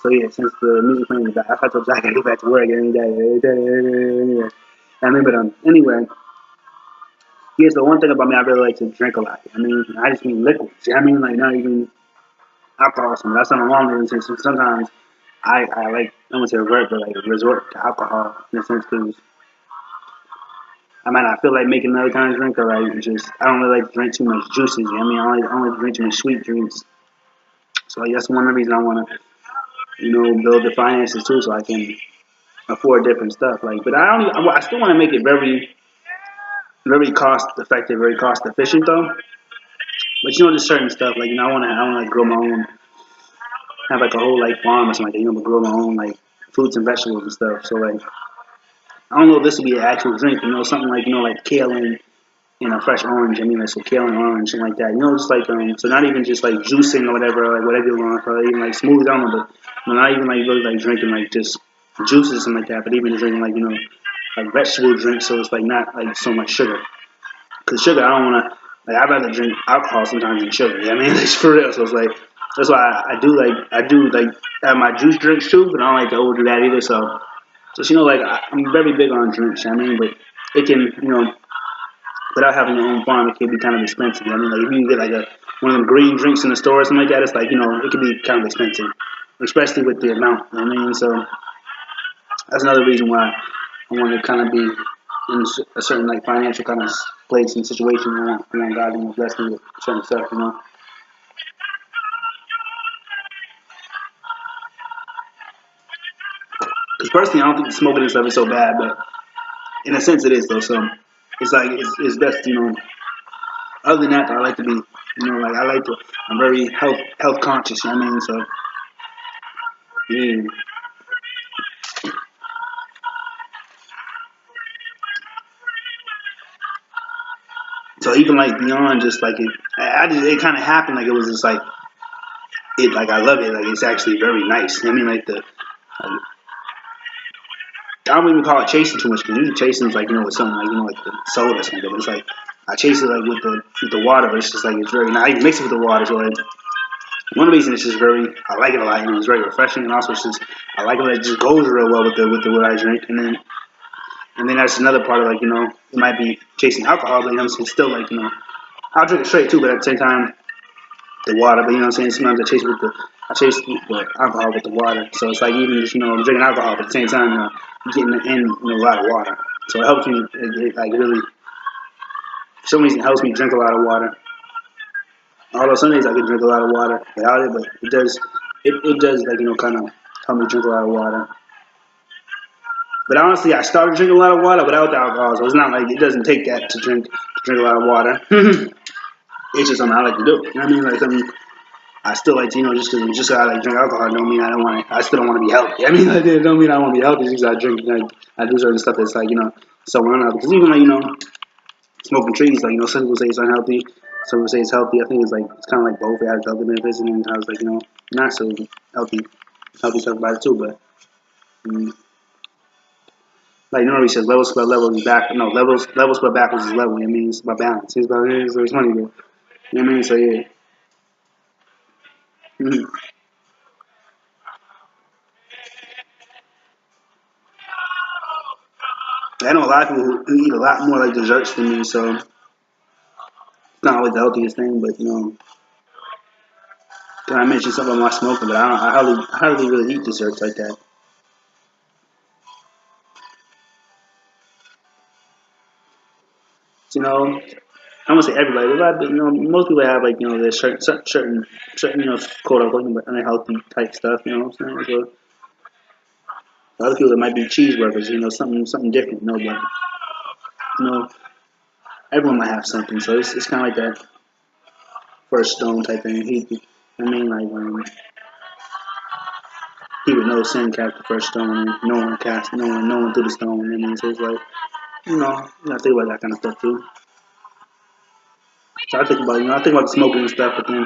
So yeah, since the music playing in the back, I told you I gotta go back to work every day. Anyway, I mean, but anyway, yeah. So one thing about me, I really like to drink a lot. I mean, I just mean liquids. I mean, like not even alcohol. So that's not wrong with it. Since sometimes I like I won't say revert, but like resort to alcohol in a sense because I might not feel like making another kind of drink or like just I don't really like to drink too much juices. You know what I mean, I only drink too much sweet drinks. So like, that's one of the reasons I want to build the finances too, so I can afford different stuff. Like, but I still want to make it very, very cost effective, very cost efficient though. But just certain stuff like I want to like grow my own, have like a whole like farm or something like that. But grow my own like fruits and vegetables and stuff. So like, I don't know if this would be an actual drink. Something like like kale and a fresh orange. I mean, like so kale and orange, something like that. Just like so not even just like juicing or whatever you want, or even like smoothies. I don't know, but not even like really like drinking like just juices or something like that. But even drinking like like vegetable drinks, so it's like not like so much sugar. Cause sugar, I don't wanna like. I'd rather drink alcohol sometimes than sugar. You know what I mean, it's for real. So it's like that's why I do like have my juice drinks too, but I don't like to overdo that either. So just like I'm very big on drinks. You know what I mean, but it can without having your own farm, it can be kind of expensive. I mean, like if you can get like one of them green drinks in the store or something like that, it's like it can be kind of expensive, especially with the amount. You know what I mean, so that's another reason why I want to kind of be in a certain like financial kind of place and situation where God bless me with certain stuff. Because personally, I don't think smoking and stuff is so bad, but in a sense, it is though. So it's like it's best. Other than that, I like to be. Like I like to. I'm very health conscious. You know what I mean, so yeah. So even like beyond just like it kind of happened like it was just like it like I love it like it's actually very nice. I mean like I don't even call it chasing too much because usually chasing is like with something like like the soda or something. But it's like I chase it like with the water, but it's just like it's very nice. I even mix it with the water, so like one of the reasons it's just very I like it a lot. It's very refreshing, and also it's just I like it. It just goes real well with the what I drink, and then that's another part of like it might be chasing alcohol, but it's still like I'll drink it straight too, but at the same time the water. But what I'm saying? Sometimes I chase the alcohol with the water. So it's like even just I'm drinking alcohol, but at the same time I'm getting in a lot of water. So it helps me. It like really for some reason it helps me drink a lot of water. Although some days I can drink a lot of water without it, but it does like kind of help me drink a lot of water. But honestly, I started drinking a lot of water without the alcohol, so it's not like it doesn't take that to drink a lot of water. It's just something I like to do. You know what I mean? Like something I still like to, just because I like drink alcohol, don't mean I don't want to. I still don't want to be healthy. I mean, like, it don't mean I want to be healthy. Just because I drink, like, I do certain stuff that's like, so unhealthy. Because even like, smoking trees, like, some people say it's unhealthy, some people say it's healthy. I think it's kind of like both. It has healthy benefits, and then I was like, not so healthy stuff about it too. But like, he says level square level is back. No, level square backwards is level. It means by balance. It's about so it's funny, bro. You know what I mean? So yeah. Mm-hmm. I know a lot of people who eat a lot more like desserts than me, so it's not always the healthiest thing. But I mentioned something about my smoking, but I hardly really eat desserts like that. So, I'm gonna say everybody, but a lot, but most people have like their certain quote unquote unhealthy type stuff. You know what I'm saying? So other people that might be cheeseburgers, something different. But know everyone might have something. So it's kind of like that first stone type thing. I mean, like he with no sin cast the first stone, and no one threw the stone. I mean, so it's like I think about that kind of stuff too. So I think about the smoking and stuff, but then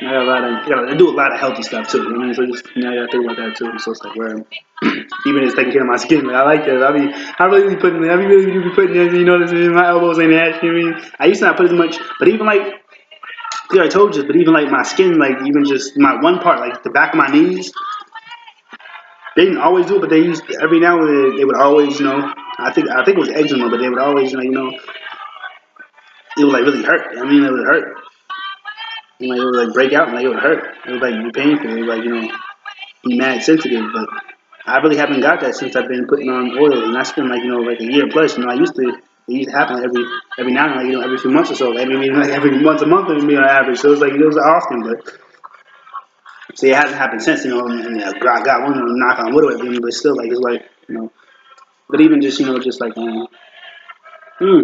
I got a lot of, I do a lot of healthy stuff too. So just I gotta think about that too. So it's like where even just taking care of my skin, like, I like that. I really be putting this in my elbows and ass. You know what I mean? I used to not put as much, but even like I told you, but even like my skin, like even just my one part, like the back of my knees. They didn't always do it, but they used every now and then they would always, I think it was eczema, but they would always, it would like really hurt. I mean, it would hurt. And, like it would like break out and like it would hurt. It would like be painful. It would like be mad sensitive. But I really haven't got that since I've been putting on oil, and that's been like like a year plus. It used to happen every now and then, like every few months or so, like maybe like every once a month maybe on average. So it was often, but see, it hasn't happened since. And I got one knock on wood with me, but still like it's like But even just just like hmm,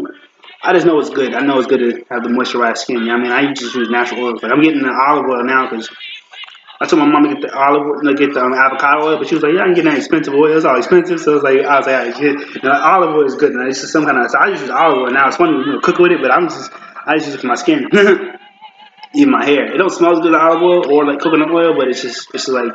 I just know it's good. I know it's good to have the moisturized skin. I mean, I just use natural oils. Like I'm getting the olive oil now because I told my mom to get the olive oil, get the avocado oil, but she was like, "Yeah, I can get that expensive oil. It's all expensive." So I was like, "All right, shit." Olive oil is good. And it's just some kind of. So I just use olive oil now. It's funny, cook with it, but I just use it for my skin, even my hair. It don't smell as good as olive oil or like coconut oil, but it's just like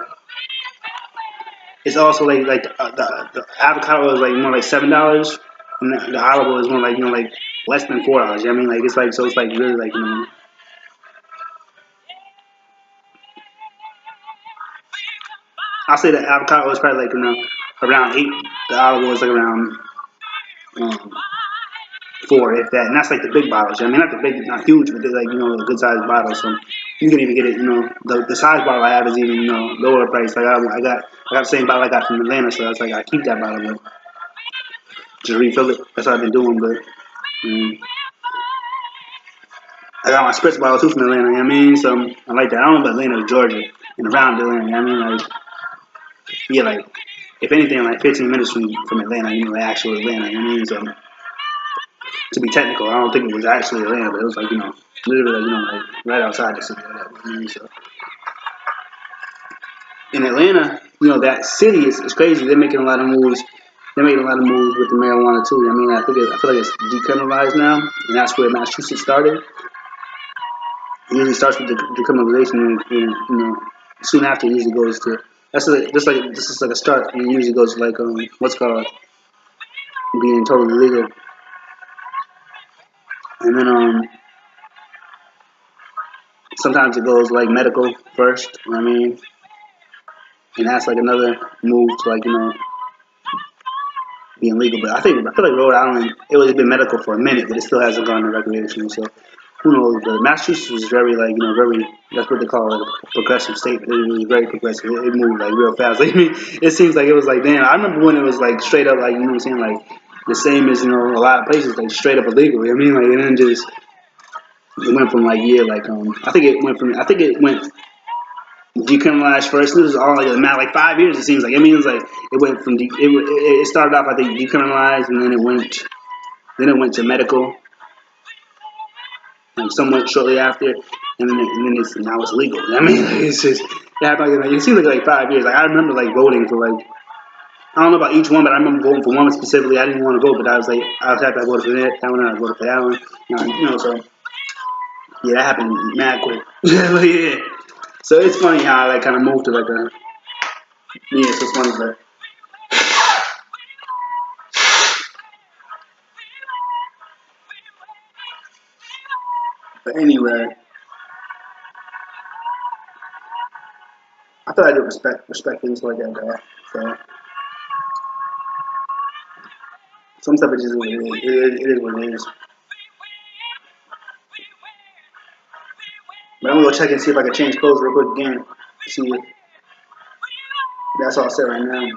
it's also the avocado oil is like more like $7, and the olive oil is more like like less than $4. You know what I mean? Like it's like so it's like really like I'll say the avocado is probably like around 8. The olive oil is like around um, 4, if that, and that's like the big bottles. I mean, not the big, not huge, but they're like a good sized bottle. So you can even get it. The size bottle I have is even lower price. Like I got the same bottle I got from Atlanta, so that's like I keep that bottle, but just refill it. That's what I've been doing. But um, I got my spritz bottle too from Atlanta. You know what I mean? So I like that. I don't know about Atlanta or Georgia and around Atlanta. You know what I mean? Like yeah, like if anything, like 15 minutes from Atlanta. Like actual Atlanta. You know what I mean? So to be technical, I don't think it was actually Atlanta, but it was like literally like right outside the city. Or whatever. You know what I mean? So in Atlanta, that city is crazy. They're making a lot of moves. They're making a lot of moves with the marijuana too. I mean, I feel like it's decriminalized now, and that's where Massachusetts started. It usually starts with the decriminalization, and soon after it usually goes to this is like a start, and it usually goes to like what's called being totally legal, and then sometimes it goes like medical first. You know what I mean, and that's like another move to like being legal. But I feel like Rhode Island, it was been medical for a minute, but it still hasn't gone to recreational. So who knows? But Massachusetts was very like very that's what they call it a progressive state. It was very progressive. It moved like real fast. Like, I mean, it seems like it was like damn. I remember when it was like straight up like what I'm saying, like the same as a lot of places like straight up illegal. I mean, like and then just it went from like I think it went decriminalized first. This was all like a matter like 5 years. It seems like. I mean, it was like it went from it started off I think decriminalized, and then it went to medical, somewhat shortly after, and then now it's legal. I mean, like, it's just it happened. It seems like 5 years. Like I remember like voting for like I don't know about each one, but I remember voting for one specifically. I didn't want to vote, but I was like I was happy I voted for that one, and I voted for that one. So yeah, that happened mad quick. Yeah. So it's funny how I like kind of moved to like a yeah. So it's funny, but anyway, I thought I did respect things like that. Though. So some stuff is just what it is. It is what it is. But I'm gonna go check and see if I can change clothes real quick again. See if that's all set right now.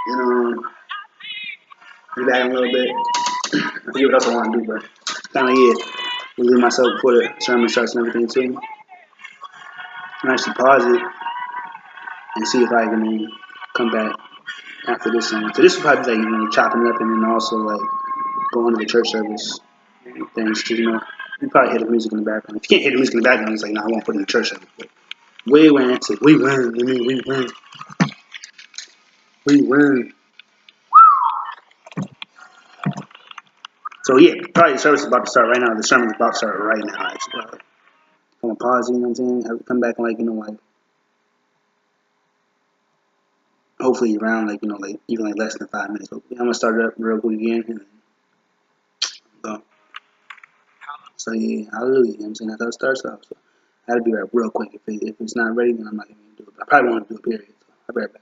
And be back in a little bit. I forget what else I want to do, but kind of yeah. Leave myself before the sermon starts and everything too. I actually pause it and see if I can come back after this song. So this will probably be like chopping it up and then also like going to the church service things. You probably hear the music in the background. If you can't hear the music in the background, it's like I won't put it in the church service. But we win. We win. I mean, we win. We win. So yeah, probably the service is about to start right now. The sermon's about to start right now. Actually, I'm gonna pause. You know what I'm saying? Have to come back in like hopefully around like even like less than 5 minutes. Hopefully. I'm gonna start it up real quick again and go. So yeah, hallelujah. You know what I'm saying? That's how it starts off. So I gotta be right real quick. If it's not ready, then I'm not gonna do it. But I probably won't do it. Period. So I better back.